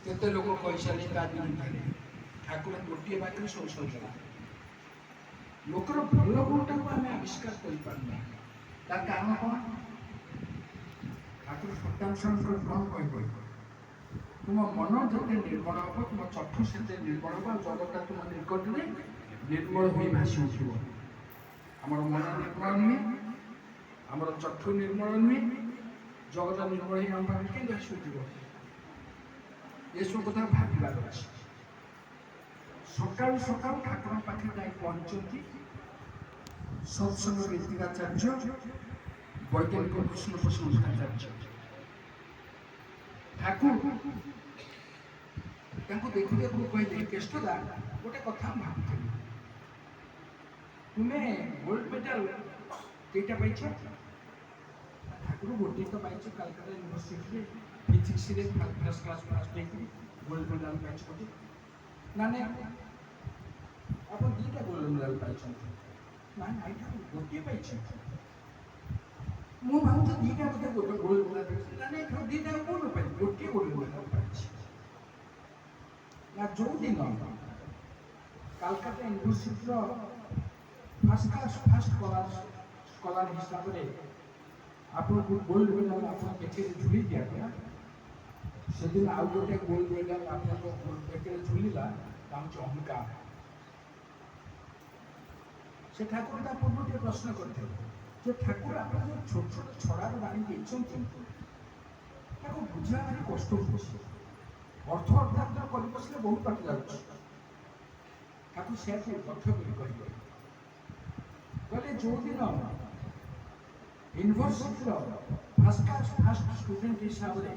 କେତେ ଲୋକ କହିସାରିଲେ ତା ବିରୁଦ୍ଧରେ। ଠାକୁର ଗୋଟିଏ ବାକ୍ୟରେ ସବୁ ସହିଗଲା। ଲୋକର ଭଲ ଗୁଣଟାକୁ ଆମେ ଆବିଷ୍କାର କରିପାରୁନା। ତାର କାରଣ କ'ଣ? ଠାକୁର ସତ୍ୟାଂଶଙ୍କର କ'ଣ କହିବେ? ତୁମ ମନ ଯେତେ ନିର୍ମଳ ହେବ, ତୁମ ଚକ୍ଷୁ ସେତେ ନିର୍ମଳ ହେବ, ଆଉ ଜଗତଟା ତୁମ ନିକଟରେ ନିର୍ମଳ ହୋଇ ଭାସି ଉଠିବ। ଆମର ମନ ନିର୍ମଳ ନୁହେଁ, ଆମର ଚକ୍ଷୁ ନିର୍ମଳ ନୁହେଁ, ଜଗତ ନିର୍ମଳ ହୋଇ ଆମ ପାଖରେ କେମିତି ଭାସି ଉଠିବ? ଏସବୁ କଥା ଭାବିବାର ଅଛି। ସକାଳୁ ସକାଳୁ ଠାକୁରଙ୍କ ପାଖରେ ଯାଇ ପହଞ୍ଚନ୍ତି ସତ୍ସଙ୍ଗ ରୀତିକାଚାର୍ଯ୍ୟ ବୈଜ୍ଞାନିକ କୃଷ୍ଣ ପ୍ରସନ୍ନ ଭଟ୍ଟାଚାର୍ଯ୍ୟ। ଠାକୁର ତାଙ୍କୁ ଦେଖୁ ଦେଖୁ କହିଲେ, କେଷ୍ଟଦା, ଗୋଟେ କଥା ମୁଁ ଭାବୁଥିଲି, ତୁମେ ଗୋଲ୍ଡ ମେଡାଲ କେଇଟା ପାଇଛ? ଠାକୁର ଗୋଟିଏ ତ ପାଇଛ, କାଲକାଟା ୟୁନିଭର୍ସିଟିରେ ଫିଜିକ୍ସରେ ଫାର୍ଷ୍ଟ କ୍ଲାସ୍ ଫାର୍ଷ୍ଟ ହେଇକି ଗୋଲ୍ଡ ମେଡାଲ ପାଇଛ ଗୋଟେ। ନା ନାଇଁ, ଆପଣ ଦୁଇଟା ଗୋଲ୍ଡ ମେଡାଲ ପାଇଛନ୍ତି। ନା ନାଇଁ, ଠାକୁର ଗୋଟିଏ ପାଇଛନ୍ତି। ମୁଁ ଭାବୁଛି ଦୁଇଟା ବୋଧେ ଗୋଲ୍ଡ ମେଡାଲ ପାଇଛି। ନା ନାଇଁ, ଠାକୁର ଦୁଇଟା କୋଉଠୁ ପାଇଛି? ଗୋଟିଏ ଗୋଲ୍ଡ ମେଡାଲ ପାଇଛି। ନା ଯୋଉଦିନ କାଲକାଟା ୟୁନିଭର୍ସିଟିର ଫାର୍ଷ୍ଟ ସ୍କଲାର ହିସାବରେ ଆପଣଙ୍କୁ ଗୋଲ୍ଡ ମେଡାଲ ଆପଣ ବେକରେ ଝୁଲି ଦିଆଗଲା, ସେଦିନ ଆଉ ଗୋଟେ ଗୋଲ୍ଡ ମେଡାଲ ଆପଣଙ୍କ ବେକରେ ଝୁଲିଲା, ତା ହେଉଛି ଅହଙ୍କାର। ସେ ଠାକୁର ତା ପୂର୍ବରୁ ଟିକେ ପ୍ରଶ୍ନ କରିଥିଲେ ଯେ, ଠାକୁର ଆପଣ ଯେଉଁ ଛୋଟ ଛୋଟ ଛଡ଼ାର ବାଣୀ ଦେଇଛନ୍ତି, ତାକୁ ବୁଝିବା ଭାରି କଷ୍ଟ ହେଉଛି। ଅର୍ଥ ଅର୍ଥାନ୍ତର କରି ବସିଲେ ବହୁତ ବାଟ ଯାଉଛି। ତାକୁ ସେୟାକୁ ଲକ୍ଷ୍ୟ କରି କହିଲେ, ଯେଉଁଦିନ ୟୁନିଭର୍ସିଟିର ଫାର୍ଷ୍ଟ ଷ୍ଟୁଡେଣ୍ଟ ହିସାବରେ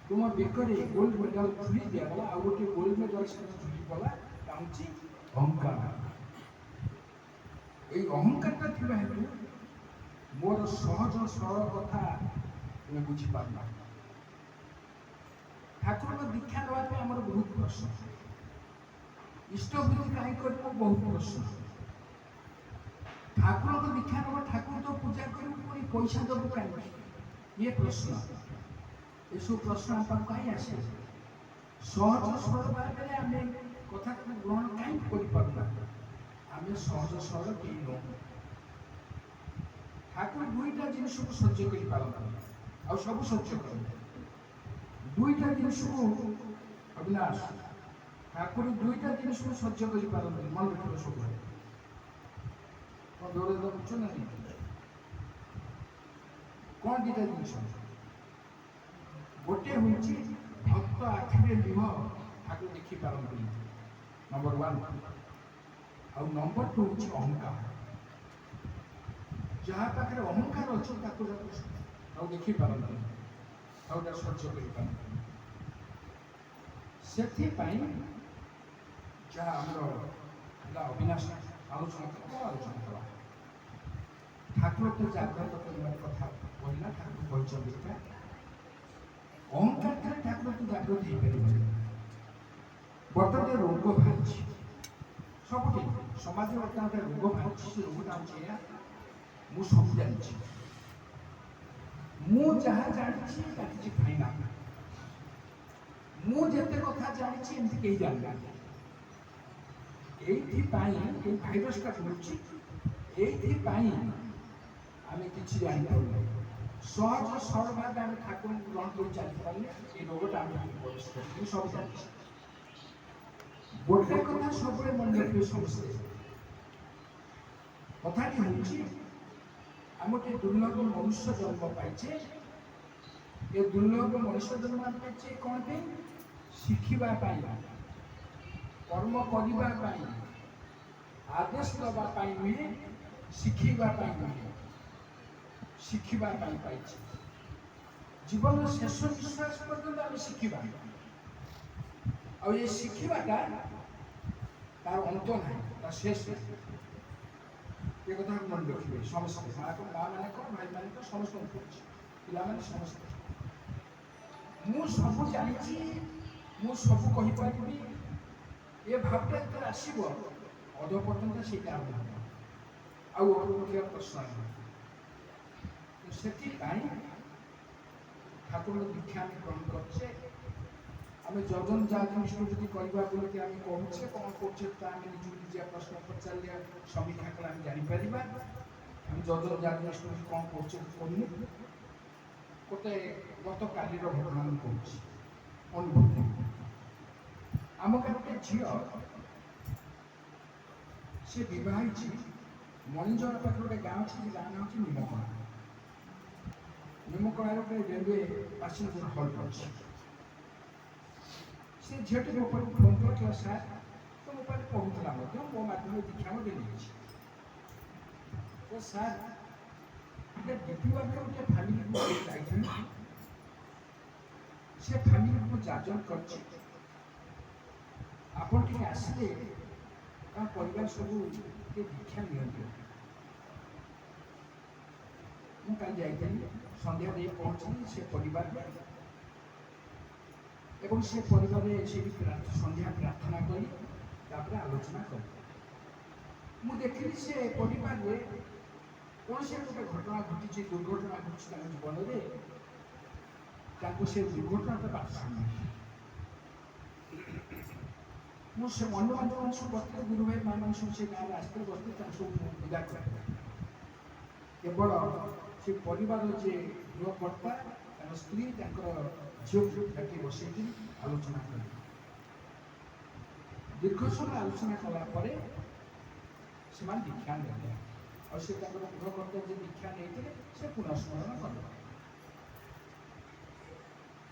ତୁମ ବେକରେ ଗୋଲ୍ଡ ମେଡାଲ ଝୁଲି ଦିଆଗଲା, ଆଉ ଗୋଟିଏ ଗୋଲ୍ଡ ମେଡାଲ ସେଠି ଝୁଲିଗଲା, ତା ହେଉଛି ଅହଙ୍କାର। এই ଅହଙ୍କାରଟା ଥିବା ହେତୁ ମୋର ସହଜ ସରଳ କଥା ତୁମେ ବୁଝିପାରୁନା। ଠାକୁରଙ୍କ ଦୀକ୍ଷା ନେବା ପାଇଁ ଆମର ବହୁତ ପ୍ରଶ୍ନ, ଇଷ୍ଟବୃତ୍ତି କାହିଁ କରିବ ବହୁତ ପ୍ରଶ୍ନ। ଠାକୁରଙ୍କ ଦୀକ୍ଷା ନେବ, ଠାକୁର ତ ପୂଜା କରିବୁ, ପୁଣି ପଇସା ଦେବୁ କାହିଁକି? ଇଏ ପ୍ରଶ୍ନ। ଏସବୁ ପ୍ରଶ୍ନ ଆମ ପାଖକୁ କାହିଁ ଆସେ? ସହଜ ସରଳ ଭାବରେ ଆମେ କଥାକୁ ଗ୍ରହଣ କାହିଁକି କରିପାରୁନା? ଆମେ ସହଜ ସରଳ କେହି ନୁହଁ। ଠାକୁର ଦୁଇଟା ଜିନିଷକୁ ସହ୍ୟ କରିପାରନ୍ତି, ଆଉ ସବୁ ସହ୍ୟ କରନ୍ତି। ଦୁଇଟା ଜିନିଷକୁ ଅବିନାଶ, ଠାକୁର ଦୁଇଟା ଜିନିଷକୁ ସହ୍ୟ କରିପାରନ୍ତି। ମନେ ରଖିବ ସବୁବେଳେ। କ'ଣ ଦୌଡ଼ ବୁଝୁଛ ନା? କ'ଣ ଦିଟା ଜିନିଷ? ଗୋଟେ ହେଉଛି ଭକ୍ତ ଆଖିରେ ଲୁହ ଠାକୁର ଦେଖିପାରନ୍ତି, ନମ୍ବର 1। ଆଉ ନମ୍ବର 2 ହେଉଛି ଅହଙ୍କାର। ଯାହା ପାଖରେ ଅହଙ୍କାର ଅଛି ତାକୁ ଆଉ ଦେଖିପାରନ୍ତି, ଆଉ ତାକୁ ସହ୍ୟ କରିପାରନ୍ତି। ସେଥିପାଇଁ ଯାହା ଆମର ହେଲା ଅବିନାଶ ଆଲୋଚନା କଲା, ଠାକୁରକୁ ଜାଗ୍ରତ କରିବାର କଥା କହିଲା। ଠାକୁର କହିଛନ୍ତି ଅହଙ୍କାର ଥିଲେ ଠାକୁରକୁ ଜାଗ୍ରତ ହେଇପାରିବନି। ବର୍ତ୍ତମାନ ରୋଗ ବାହାରିଛି ସବୁଠି, ସମାଜରେ ବର୍ତ୍ତମାନ ଗୋଟେ ରୋଗ ବାହାରିଛି। ସେ ରୋଗଟା ହେଉଛି ଏଇଆ, ମୁଁ ସବୁ ଜାଣିଛି, ମୁଁ ଯାହା ଜାଣିଛି ଜାଣିଛି ଫାଇନାଲ, ମୁଁ ଯେତେ କଥା ଜାଣିଛି ଏମିତି କେହି ଜାଣିନାହାନ୍ତି। ଏଇଥିପାଇଁ ଏଇ ଭାଇରସଟା ଘୁରୁଛି, ଏଇଥିପାଇଁ ଆମେ କିଛି ଜାଣିପାରୁନାହିଁ। ସହଜ ସରଳ ଭାବେ ଆମେ ଠାକୁରଙ୍କୁ ଗ୍ରହଣ କରି ଚାଲିପାରିଲେ ଏଇ ରୋଗଟା ଆମେ ପ୍ରବେଶ କରୁ। ମୁଁ ସବୁ ଜାଣିଛି। ଗୋଟେ କଥା ସବୁବେଳେ ମନେ ରଖିବେ ସମସ୍ତେ, କଥାଟି ହେଉଛି ଆମେ ଗୋଟେ ଦୁର୍ଲଭ ମନୁଷ୍ୟ ଜନ୍ମ ପାଇଛେ। ଏ ଦୁର୍ଲଭ ମନୁଷ୍ୟ ଜନ୍ମ ପାଇଛେ କ'ଣ ପାଇଁ? ଶିଖିବା ପାଇଁ, କର୍ମ କରିବା ପାଇଁ, ଆଦେଶ ଦେବା ପାଇଁ ନୁହେଁ, ଶିଖିବା ପାଇଁ ନୁହେଁ, ଶିଖିବା ପାଇଁ ପାଇଛେ। ଜୀବନର ଶେଷ ନିଶ୍ୱାସ ପର୍ଯ୍ୟନ୍ତ ଆମେ ଶିଖିବା। ଆଉ ଏ ଶିଖିବାଟା ତାର ଅନ୍ତ ନାହିଁ, ତାର ଶେଷ ନାହିଁ। ଏ କଥାକୁ ମନେ ରଖିବେ ସମସ୍ତେ। ମା ମାନେ କ'ଣ, ଭାଇ ମାନେ କ'ଣ, ସମସ୍ତଙ୍କୁ କହୁଛି, ପିଲାମାନେ ସମସ୍ତେ। ମୁଁ ସବୁ ଜାଣିଛି, ମୁଁ ସବୁ କହିପାରିବି, ଏ ଭାବଟା ଯେତେବେଳେ ଆସିବ ଅଧ ପର୍ଯ୍ୟନ୍ତ ସେଇଟା ଆଉ ନାହିଁ, ଆଉ ଉଠିବା ପ୍ରଶ୍ନ ନାହିଁ। ସେଥିପାଇଁ ଠାକୁରଙ୍କ ଦୀକ୍ଷା ଆମେ ଗ୍ରହଣ କରୁଛେ। ଆମେ ଯଜନ ଯାଜନିଷ୍ଠ ଯଦି କରିବା ବୋଲିକି ଆମେ କହୁଛେ କ'ଣ କରୁଛେ ତ ଆମେ ନିଜକୁ ନିଜେ ପ୍ରଶ୍ନ ପଚାରିଲେ ସମୀକ୍ଷା କଲେ ଆମେ ଜାଣିପାରିବା ଆମେ ଯଜନ ଯାଜନିଷ୍ଠ କ'ଣ କରୁଛେ କରୁନି। ଗୋଟେ ଗତକାଲିର ଘଟଣା ମୁଁ କହୁଛି ଅନୁଭୂତି। ଆମ ଗାଁ ଗୋଟେ ଝିଅ ସେ ବିବାହ ହେଇଛି ମଣିଜର ପାଖରେ ଗୋଟେ ଗାଁ ଅଛି, ସେ ଗାଁ ନାଁ ହେଉଛି ନିମକଣା। ନିମକଣାରେ ଗୋଟେ ରେଲୱେ ପାସେଞ୍ଜର ହଲ୍ଟ ଅଛି। ସେ ଝିଅଟି ମୋ ଉପରେ ଫୋନ୍ କରିଥିଲା, ସାର୍ ତ ମୋ ପାଖରେ ପଢ଼ୁଥିଲା ମଧ୍ୟ, ମୋ ମାଧ୍ୟମରେ ଦୀକ୍ଷା ମଧ୍ୟ ନେଇଛି। ତ ସାର୍ ଗୋଟେ ଡିପିୱାର୍କ ଗୋଟେ ଫ୍ୟାମିଲିକୁ ଯାଇଥିଲି, ସେ ଫ୍ୟାମିଲିକୁ ମୁଁ ଯାଜନ କରିଛି, ଆପଣ ଟିକେ ଆସିଲେ ତାଙ୍କ ପରିବାର ସବୁ ଟିକେ ଦୀକ୍ଷା ନିଅନ୍ତି। ମୁଁ କାଲି ଯାଇଥିଲି, ସନ୍ଧ୍ୟା ଦେଇ ପହଞ୍ଚିଲି ସେ ପରିବାରରେ ଏବଂ ସେ ପରିବାରରେ ସେଠି ସନ୍ଧ୍ୟା ପ୍ରାର୍ଥନା କରି ତାପରେ ଆଲୋଚନା କଲି। ମୁଁ ଦେଖିଲି ସେ ପରିବାରରେ କୌଣସି ଗୋଟେ ଘଟଣା ଘଟିଛି, ଦୁର୍ଘଟଣା ଘଟିଛି ତାଙ୍କ ଜୀବନରେ, ତାଙ୍କୁ ସେ ଦୁର୍ଘଟଣାଟା ବାଧିଲା। ମୁଁ ସେ ଅନ୍ୟମାନଙ୍କୁ ସବୁ ବସିଥିଲେ, ଗୁରୁ ଭାଇ ମାନେ ସବୁ ସେ ଗାଁରେ ଆସିଥିଲେ, ବସିଥିଲେ, ତାଙ୍କୁ ସବୁ ବିଦା କରିଥିଲେ। କେବଳ ସେ ପରିବାରର ଯେ ଗୃହକର୍ତ୍ତା, ତାଙ୍କ ସ୍ତ୍ରୀ, ତାଙ୍କର ଝିଅକୁ ଡାକି ବସେଇକି ଆଲୋଚନା କଲେ। ଦୀର୍ଘ ସମୟ ଆଲୋଚନା କଲା ପରେ ସେମାନେ ଦୀକ୍ଷା ନେଲେ ଆଉ ସେ ତାଙ୍କର ଗୃହକର୍ତ୍ତା ଯେ ଦୀକ୍ଷା ନେଇଥିଲେ ସେ ପୁନଃସ୍ମରଣ କଲେ।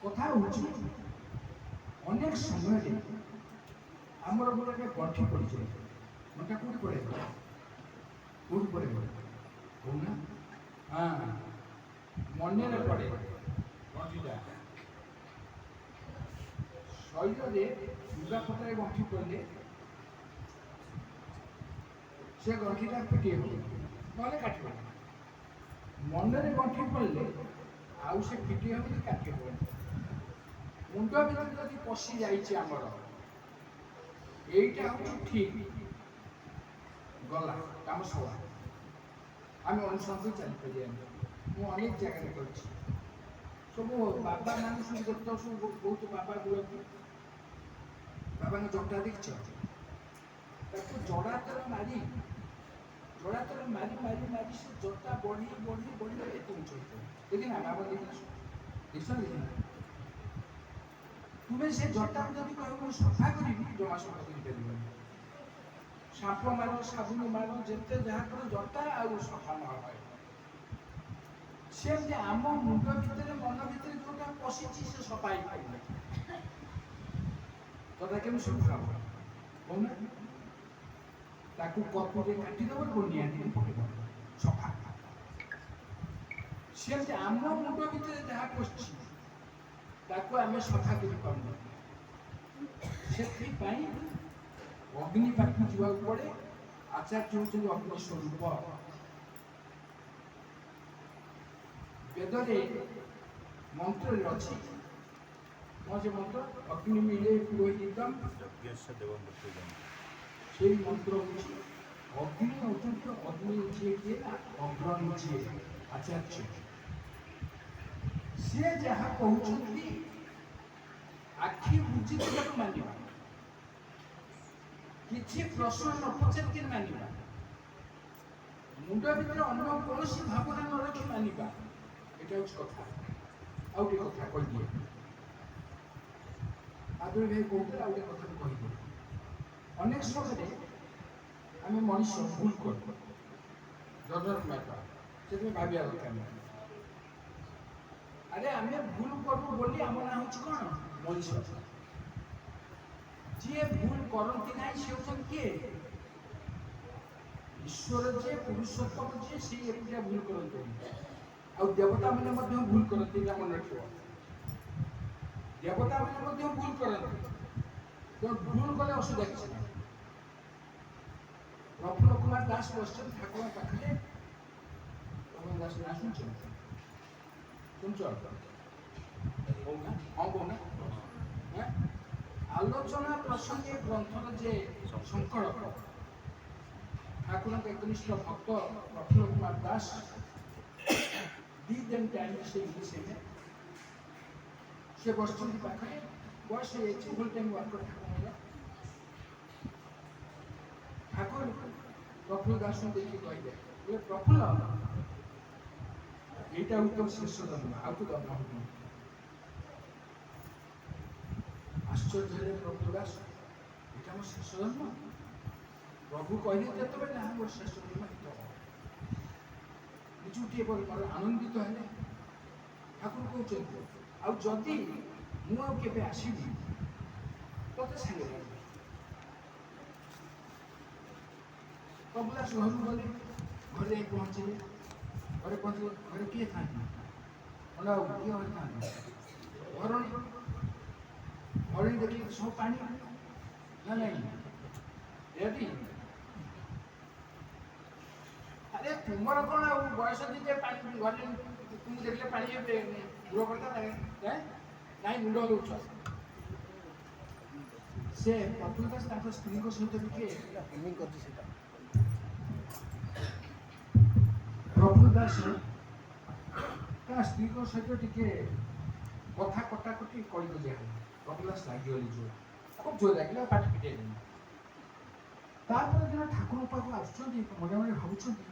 କଥା ହେଉଛି ଅନେକ ସମୟରେ ଆମର ଗୋଟେ ଗଣ୍ଠି ପଡ଼ିଯାଏ। ଗଣ୍ଟା କୋଉଠି ପଡ଼େ? କୋଉଠି ପଡ଼େ କହୁନା? ହଁ, ମନରେ ପଡ଼େ ଗଣ୍ଠିଟା। ଶରୀରରେ ଲୁଗାପଟାରେ ଗଣ୍ଠି ପଡ଼ିଲେ ସେ ଗଣ୍ଠିଟା ଫିଟି ହେବ, ନହେଲେ କାଟିବ। ମନରେ ଗଣ୍ଠି ପଡ଼ିଲେ ଆଉ ସେ ଫିଟି ହେବନି, କାଟି ହେବନି। ମୁଣ୍ଡ ଭିତରେ ଯଦି ପଶି ଯାଇଛି ଆମର, ଏଇଟା ହେଉଛି ଠିକ୍, ଗଲା କାମ ସରିଲା, ଆମେ ଅନୁସରଣ ଚାଲିପାରିବାନି। ମୁଁ ଅନେକ ଜାଗାରେ କରିଛି, ସବୁ ବାବା ମାନେ ସବୁ ଯେତେ ସବୁ ବହୁତ ବାବା ବୁଲନ୍ତି, ବାବାଙ୍କ ଜଟା ଦେଖିଛ? ତାକୁ ଜଡ଼ା ତେଲ ମାରି ସେ ଜଟା ବଢ଼ି ଏତେ ଉଞ୍ଚ ହେଇଥିବ। ଦେଖିନା ବାବା ଦେଖିଛ? ତୁମେ ସେ ଜଟାକୁ ଯଦି କହିବ ମୁଁ ସଫା କରିବି, ଜମା ସଫା କରିପାରିବନି। ସାମ୍ପୁ ମାର, ସାବୁନ ମାର, ଯେତେ ଯାହା କର, ଜଟା ଆଉ ସଫା ନ ହୁଏ। ସେମିତି ଆମ ମୁଣ୍ଡ ଭିତରେ, ମନ ଭିତରେ ଯୋଉଟା ପଶିଛି ସେ ସଫା ହେଇପାରିବ। ଜଟା କେମିତି ସଫା ହବ କହୁନା? ତାକୁ କପୁରେ କାଟିଦେବ, ନିଆଁରେ ପକେଇଦେବ, ସଫା। ସେମିତି ଆମ ମୁଣ୍ଡ ଭିତରେ ଯାହା ପଶିଛି ତାକୁ ଆମେ ସଫା କରିପାରୁନୁ। ସେଥିପାଇଁ ଅଗ୍ନି ପାଖକୁ ଯିବାକୁ ପଡ଼େ। ଆଚାର୍ଯ୍ୟ ହେଉଛନ୍ତି ଅଗ୍ନି ସ୍ୱରୂପ। ବେଦରେ ମନ୍ତ୍ରରେ ଅଛି, କ'ଣ ସେ ମନ୍ତ୍ର? ଅଗ୍ନି ମିଳେ ପୁରୋହିତମ୍, ସେଇ ମନ୍ତ୍ର ହେଉଛି ଅଗ୍ନି ହେଉଛନ୍ତି, ଅଗ୍ନି ଯିଏ କିଏ ନା ଅଗ୍ରଣୀ ଯିଏ ଆଚାର୍ଯ୍ୟ, ସିଏ ଯାହା କହୁଛନ୍ତି ଆଖି ବୁଝି ତାକୁ ମାନିବା, କିଛି ପ୍ରଶ୍ନ ନ ପଚାରିକି ମାନିବା, ମୁଣ୍ଡ ଭିତରେ ଅନ୍ୟ କୌଣସି ଭାବନା ନ ରଖି ମାନିବା। ଏଇଟା ହେଉଛି କଥା। ଆଉ ଗୋଟେ କଥା କହିଦିଏ, ଆଦୁରୀ ଭାଇ କହୁଥିଲେ, ଆଉ ଗୋଟେ କଥା ମୁଁ କହିଦିଏ। ଅନେକ ସମୟରେ ଆମେ ମଣିଷ ଭୁଲ କରୁ, ସେଥିପାଇଁ ଭାବିବା ଦରକାର ନାହିଁ। ଆରେ ଆମେ ଭୁଲ କରୁ ବୋଲି ଆମ ନାଁ ହେଉଛି କ'ଣ? ମଣିଷ। ଯିଏ ଭୁଲ କରନ୍ତି ନାହିଁ ସେ ହେଉଛନ୍ତି କିଏ? ଈଶ୍ୱର ଯିଏ, ପୁରୁଷୋତ୍ତମ ଯିଏ, ସେଇ ଏକୁଟିଆ ଭୁଲ କରନ୍ତି। ଆଉ ଦେବତାମାନେ ମଧ୍ୟ ଭୁଲ କରନ୍ତି, ଏଇଟା ମନେ ରଖିବ। ଦେବତାମାନେ ମଧ୍ୟ ଭୁଲ କରନ୍ତି, ତେଣୁ ଭୁଲ କଲେ ଅସୁବିଧା କିଛି ନାହିଁ। ପ୍ରଫୁଲ୍ଲ କୁମାର ଦାସ ବସିଛନ୍ତି ଠାକୁରଙ୍କ ପାଖରେ। ପ୍ରଫୁଲ୍ଲ ଦାସ ନାଁ ଶୁଣିଛ? କହୁନା, ହଁ କହୁନା। ଆଲୋଚନା ପ୍ରସଙ୍ଗେ ଗ୍ରନ୍ଥର ଯେ ସଂକଳକ, ଠାକୁରଙ୍କ ଏକନିଷ୍ଠ ଭକ୍ତ ପ୍ରଫୁଲ୍ଲ କୁମାର ଦାସ, ଦି ଦେମ୍ ଟାଇମ୍ ସେ ଇଂଲିଶ ହେଲେ, ସେ ବସିଛନ୍ତି ପାଖରେ। বয়স হয়ে যাচ্ছে ফুল টাইম ওয়ার্কর ঠাকুর ঠাকুর প্রফুল্ল দাসଙ୍କୁ দেখি କହିଲେ ବୋଲେ ପ୍ରଫୁଲ୍ଲ ଏଇଟା ହଉଛି ତୋର ଶେଷ ଜନ୍ମ ଆଉ ତ ଜନ୍ମ ହବନି। ଆଶ୍ଚର୍ଯ୍ୟ ହେଲେ ପ୍ରଫୁଲ୍ଲ ଦାସ ଏଇଟା ମୋ ଶେଷ ଜନ୍ମ। ପ୍ରଭୁ କହିଲେ ଯେତେବେଳେ ନା ମୋର ଶେଷ ଜନ୍ମ ଏଇଟା ନିଜୁଟିଏ ମୋର ଆନନ୍ଦିତ ହେଲେ ଠାକୁର କହୁଛନ୍ତି ଆଉ ଯଦି ମୁଁ ଆଉ କେବେ ଆସିବି ତତେ ସାଙ୍ଗରେ ପ୍ରଭୁ ଦାସ ଘରକୁ ଗଲେ ଘରେ ଯାଇ ପହଞ୍ଚିଲେ ଘରେ ପହଞ୍ଚିଲେ ଘରେ କିଏ ଥାନ୍ତି ଅଣ୍ଡା କିଏ ଘରେ ଥାନ୍ତି ଘରଣୀ ଘରଣୀ ଦେଖିଲେ ସବୁ ପାଣି ନା ନାଇଁ ରେଡି ଆରେ ତୁମର କ'ଣ ଆଉ ବୟସ ଦିଟେ ପାଣି ଘରେ ତୁମକୁ ଦେଖିଲେ ପାଣି ଦୂର କରିଥା ନାଇଁ ମୁଣ୍ଡ ଦଉଛ ସେ ପ୍ରଫୁଲ୍ଲ ଦାସ ତାଙ୍କ ସ୍ତ୍ରୀଙ୍କ ସହିତ ଟିକେ କରିଛି ସେଟା ପ୍ରଫୁଲ୍ଲ ଦାସ ତା ସ୍ତ୍ରୀଙ୍କ ସହିତ ଟିକେ କଥା କଟାକଟି କଳିକଜିଆ ହେଲା ପ୍ରଫୁଲ୍ଲ ଦାସ ଲାଗିଗଲି ଜୋର ଖୁବ୍ ଜୋର ଲାଗିଲା ପାଟି ପିଟେଇଲେନି। ତାପରେ ଦିନ ଠାକୁରଙ୍କ ପାଖକୁ ଆସୁଛନ୍ତି ମନେ ମନେ ଭାବୁଛନ୍ତି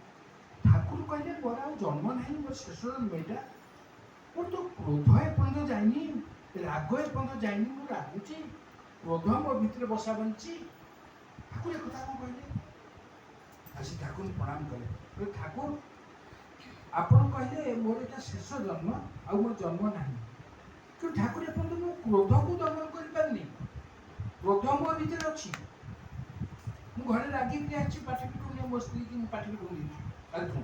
ଠାକୁର କହିଲେ ମୋର ଆଉ ଜନ୍ମ ନାହିଁ ମୋର ଶେଷ ଜନ୍ମ ଏଇଟା ମୋର ତ କ୍ରୋଧ ଏପର୍ଯ୍ୟନ୍ତ ଯାଇନି ରାଗ ଏପର୍ଯ୍ୟନ୍ତ ଯାଇନି ମୁଁ ରାଗୁଛି କ୍ରୋଧ ମୋ ଭିତରେ ବସା ବଞ୍ଚିଛି ଠାକୁର ଏ କଥା କ'ଣ କହିଲେ ଆସି ଠାକୁରଙ୍କୁ ପ୍ରଣାମ କଲେ ଠାକୁର ଆପଣ କହିଲେ ମୋର ଏଇଟା ଶେଷ ଜନ୍ମ ଆଉ ମୋର ଜନ୍ମ ନାହିଁ କିନ୍ତୁ ଠାକୁର ଏପର୍ଯ୍ୟନ୍ତ ମୁଁ କ୍ରୋଧକୁ ଦମନ କରିପାରିନି କ୍ରୋଧ ମୋ ଭିତରେ ଅଛି ମୁଁ ଘରେ ରାଗିକି ଆସିଛି ପାଟି ପିଟୁନି ମୋ ସ୍ତ୍ରୀକି ମୁଁ ପାଟି ପିଟୁନି କାଲିଠୁ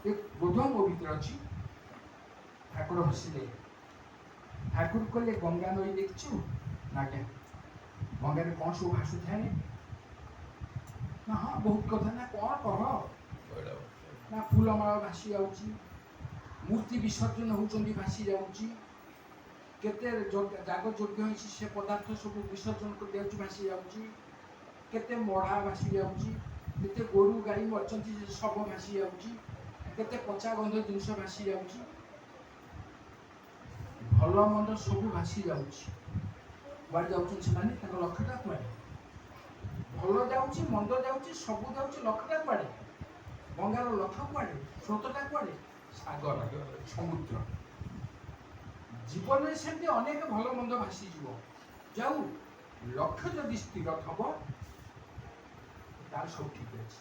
ଏ କ୍ରୋଧ ମୋ ଭିତରେ ଅଛି। ଠାକୁର ହସିଲେ ଠାକୁର କହିଲେ ଗଙ୍ଗା ନଈ ଦେଖିଛୁ ନା ଆଜ୍ଞା ଗଙ୍ଗାରେ କ'ଣ ସବୁ ଭାସୁଥାଏ ନା ହଁ ବହୁତ କଥା ନା କ'ଣ କହ ନା ଫୁଲମାଳ ଭାସି ଯାଉଛି ମୂର୍ତ୍ତି ବିସର୍ଜନ ହେଉଛନ୍ତି ଭାସି ଯାଉଛି କେତେ ଜାଗ ଯୋଗ୍ୟ ହେଇଛି ସେ ପଦାର୍ଥ ସବୁ ବିସର୍ଜନ କରିଦିଆଯାଉଛି ଭାସି ଯାଉଛି କେତେ ମଢ଼ା ଭାସି ଯାଉଛି କେତେ ଗୋରୁ ଗାଈ ମରିଛନ୍ତି ସେ ଶବ ଭାସି ଯାଉଛି କେତେ ପଚା ଗନ୍ଧ ଜିନିଷ ଭାସି ଯାଉଛି ଭଲ ମନ୍ଦ ସବୁ ଭାସି ଯାଉଛି କୁଆଡ଼େ ଯାଉଛନ୍ତି ସେମାନେ ତାଙ୍କ ଲକ୍ଷ୍ୟଟା କୁଆଡ଼େ ଭଲ ଯାଉଛି ମନ୍ଦ ଯାଉଛି ସବୁ ଯାଉଛି ଲକ୍ଷ୍ୟଟା କୁଆଡ଼େ ଗଙ୍ଗାର ଲକ୍ଷ୍ୟ କୁଆଡ଼େ ସ୍ରୋତଟା କୁଆଡ଼େ ସାଗର ସମୁଦ୍ର ଜୀବନରେ ସେମିତି ଅନେକ ଭଲ ମନ୍ଦ ଭାସିଯିବ ଯାଉ ଲକ୍ଷ୍ୟ ଯଦି ସ୍ଥିର ଥବ ତାହେଲେ ସବୁ ଠିକ୍ ଅଛି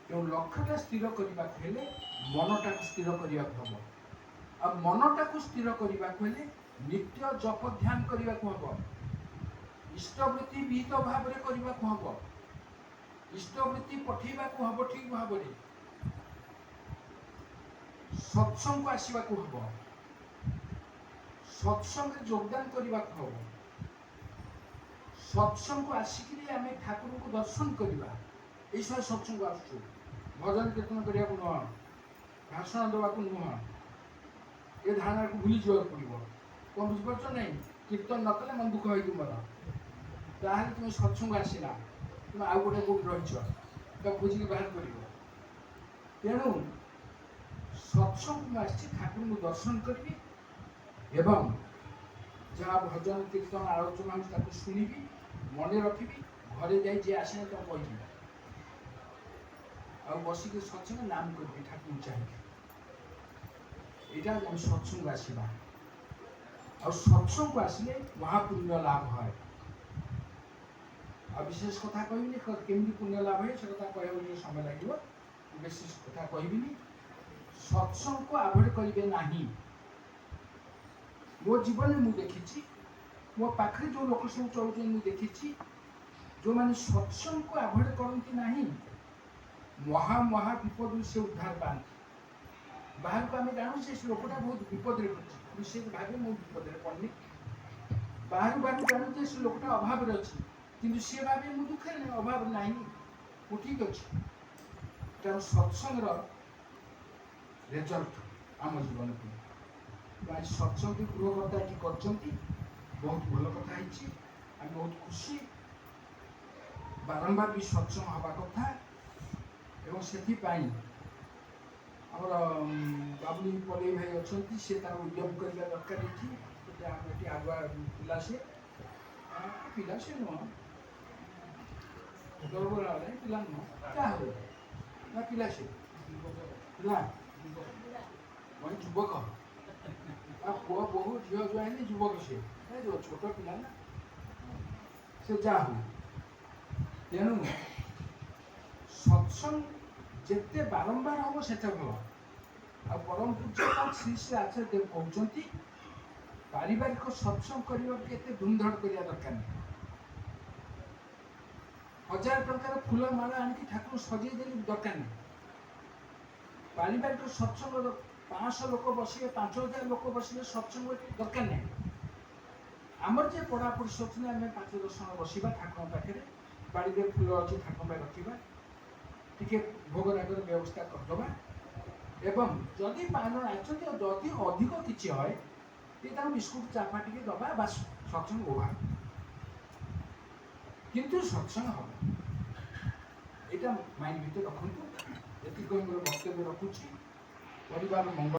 ତେଣୁ ଲକ୍ଷ୍ୟଟା ସ୍ଥିର କରିବାକୁ ହେଲେ ମନଟାକୁ ସ୍ଥିର କରିବାକୁ ହେବ ଆଉ ମନଟାକୁ ସ୍ଥିର କରିବାକୁ ହେଲେ ନିତ୍ୟ ଜପ ଧ୍ୟାନ କରିବାକୁ ହେବ ଇଷ୍ଟବୃତ୍ତି ବିହିତ ଭାବରେ କରିବାକୁ ହେବ ଇଷ୍ଟବୃତ୍ତି ପଠେଇବାକୁ ହେବ ଠିକ୍ ଭାବରେ ସତ୍ସଙ୍ଗ ଆସିବାକୁ ହେବ ସତ୍ସଙ୍ଗରେ ଯୋଗଦାନ କରିବାକୁ ହେବ ସତ୍ସଙ୍ଗ ଆସିକିରି ଆମେ ଠାକୁରଙ୍କୁ ଦର୍ଶନ କରିବା ଏଇସବୁ ସତ୍ସଙ୍ଗ ଆସୁଛୁ ଭଜନ କୀର୍ତ୍ତନ କରିବାକୁ ନୁହଁ ଭାଷଣ ଦେବାକୁ ନୁହଁ ଏ ଧାରଣାକୁ ଭୁଲି ଯିବାକୁ ପଡ଼ିବ କ'ଣ ବୁଝିପାରୁଛ ନାହିଁ କୀର୍ତ୍ତନ ନ କଲେ ମନ ଦୁଃଖ ହେଇକି ମୋର ତାହେଲେ ତୁମେ ସତ୍ସଙ୍ଗ ଆସିଲା ତୁମେ ଆଉ ଗୋଟେ କେଉଁଠି ରହିଛ ତାକୁ ବୁଝିକି ବାହାର କରିବ ତେଣୁ ସତ୍ସଙ୍ଗ ମୁଁ ଆସିଛି ଠାକୁରଙ୍କୁ ଦର୍ଶନ କରିବି ଏବଂ ଯାହା ଭଜନ କୀର୍ତ୍ତନ ଆଲୋଚନା ହେଉଛି ତାକୁ ଶୁଣିବି ମନେ ରଖିବି ଘରେ ଯାଇ ଯିଏ ଆସିଲେ ତାକୁ କହିବି ଆଉ ବସିକି ସତ୍ସଙ୍ଗ ନାମ କରିବି ଠାକୁରଙ୍କୁ ଚାହିଁକି ଏଇଟା ଆମେ ସତ୍ସଙ୍ଗ ଆସିବା ଆଉ ସତ୍ସଙ୍ଗ ଆସିଲେ ମହାପୁଣ୍ୟ ଲାଭ হয় ଆଉ ବିଶେଷ କଥା କହିବିନି କେମିତି ପୁଣ୍ୟ ଲାଭ ହୁଏ ସେ କଥା କହିବାକୁ ଟିକେ ସମୟ ଲାଗିବ ବେଶୀ କଥା କହିବିନି ସତ୍ସଙ୍ଗକୁ ଆଭଏଡ୍ କରିବେ ନାହିଁ ମୋ ଜୀବନରେ ମୁଁ ଦେଖିଛି ମୋ ପାଖରେ ଯେଉଁ ଲୋକ ସବୁ ଚଳୁଛନ୍ତି ମୁଁ ଦେଖିଛି ଯେଉଁମାନେ ସତ୍ସଙ୍ଗକୁ ଆଭଏଡ୍ କରନ୍ତି ନାହିଁ ମହା ବିପଦରୁ ସେ ଉଦ୍ଧାର ପାଆନ୍ତି ବାହାରକୁ ଆମେ ଜାଣୁ ସେ ଲୋକଟା ବହୁତ ବିପଦରେ ପଡ଼ିଛି କିନ୍ତୁ ସେ ଭାବେ ମୁଁ ବିପଦରେ ପଡ଼ିନି ବାହାରୁ ଜାଣୁ ଯେ ସେ ଲୋକଟା ଅଭାବରେ ଅଛି କିନ୍ତୁ ସିଏ ଭାବେ ମୁଁ ଦୁଃଖରେ ନାହିଁ ଅଭାବ ନାହିଁ ମୁଁ ଠିକ୍ ଅଛି ତେଣୁ ସତ୍ସଙ୍ଗର ରେଜଲ୍ଟ ଆମ ଜୀବନକୁ ଆଜି ସତ୍ସଙ୍ଗ ଗୃହକର୍ତ୍ତା ଏଠି କରିଛନ୍ତି ବହୁତ ଭଲ କଥା ହେଇଛି ଆମେ ବହୁତ ଖୁସି ବାରମ୍ବାର ବି ସତ୍ସଙ୍ଗ ହେବା କଥା ଏବଂ ସେଥିପାଇଁ ଆମର ବାବୁଲି ପଲେଇ ଭାଇ ଅଛନ୍ତି ସେ ତାର ଉଦ୍ୟମ କରିବା ଦରକାର ଏଠି ଯେ ଆମେ ଏଠି ଆଗୁଆ ପିଲା ସିଏ ପିଲା ସିଏ ନୁହଁ ଗର୍ବରା ପିଲା ନୁହଁ ଯାହା ହଉ ନା ପିଲା ସିଏ ପିଲା ମାନେ ଯୁବକ ଆଉ ପୁଅ ବୋହୂ ଝିଅ ଯୁଆ ହେଇନି ଯୁବକ ସିଏ ଛୋଟ ପିଲା ନା ସେ ଯାହା ହଉ ତେଣୁ ସତ୍ସଙ୍ଗ ଯେତେ ବାରମ୍ବାର ହବ ସେତେ ଭଲ। ଆଉ ପରମ ପୂଜ୍ୟ ଶ୍ରୀ ଶ୍ରୀ ଆଚାର୍ଯ୍ୟ ଦେବ କହୁଛନ୍ତି ପାରିବାରିକ ସତ୍ସଙ୍ଗ କରିବାକୁ ଏତେ ଧୁମଧଡ଼ କରିବା ଦରକାର ନାହିଁ। 1000 ଟଙ୍କାର ଫୁଲ ମାଳ ଆଣିକି ଠାକୁର ସଜେଇ ଦେଲେ ଦରକାର ନାହିଁ। ପାରିବାରିକ ସତ୍ସଙ୍ଗ 500 ଲୋକ ବସିବେ 5000 ଲୋକ ବସିବେ ସତ୍ସଙ୍ଗ ଦରକାର ନାହିଁ। ଆମର ଯେ ପଢ଼ାପଢ଼ି ସତ୍ସଙ୍ଗ ଆମେ 5-10 ଜଣ ବସିବା ଠାକୁରଙ୍କ ପାଖରେ ବାଡ଼ିରେ ଫୁଲ ଅଛି ଠାକୁରଙ୍କ ପାଇଁ ରଖିବା ଟିକେ ଭୋଗରାଗର ବ୍ୟବସ୍ଥା କରିଦେବା ଏବଂ ଯଦି 5 ଜଣ ଆସିଛନ୍ତି ଯଦି ଅଧିକ କିଛି হয় ଟିକେ ତାଙ୍କୁ ବିସ୍କୁଟ ଚାପା ଟିକେ ଦେବା ବାସ୍ ସତ୍ସଙ୍ଗ ଓଭାର କିନ୍ତୁ ସତ୍ସଙ୍ଗ ହବ ଏଇଟା ମାଇଣ୍ଡ ଭିତରେ ରଖନ୍ତୁ। ଏତିକି ମୋର ବକ୍ତବ୍ୟ ରଖୁଛି। ପରିବାର ମଙ୍ଗଳ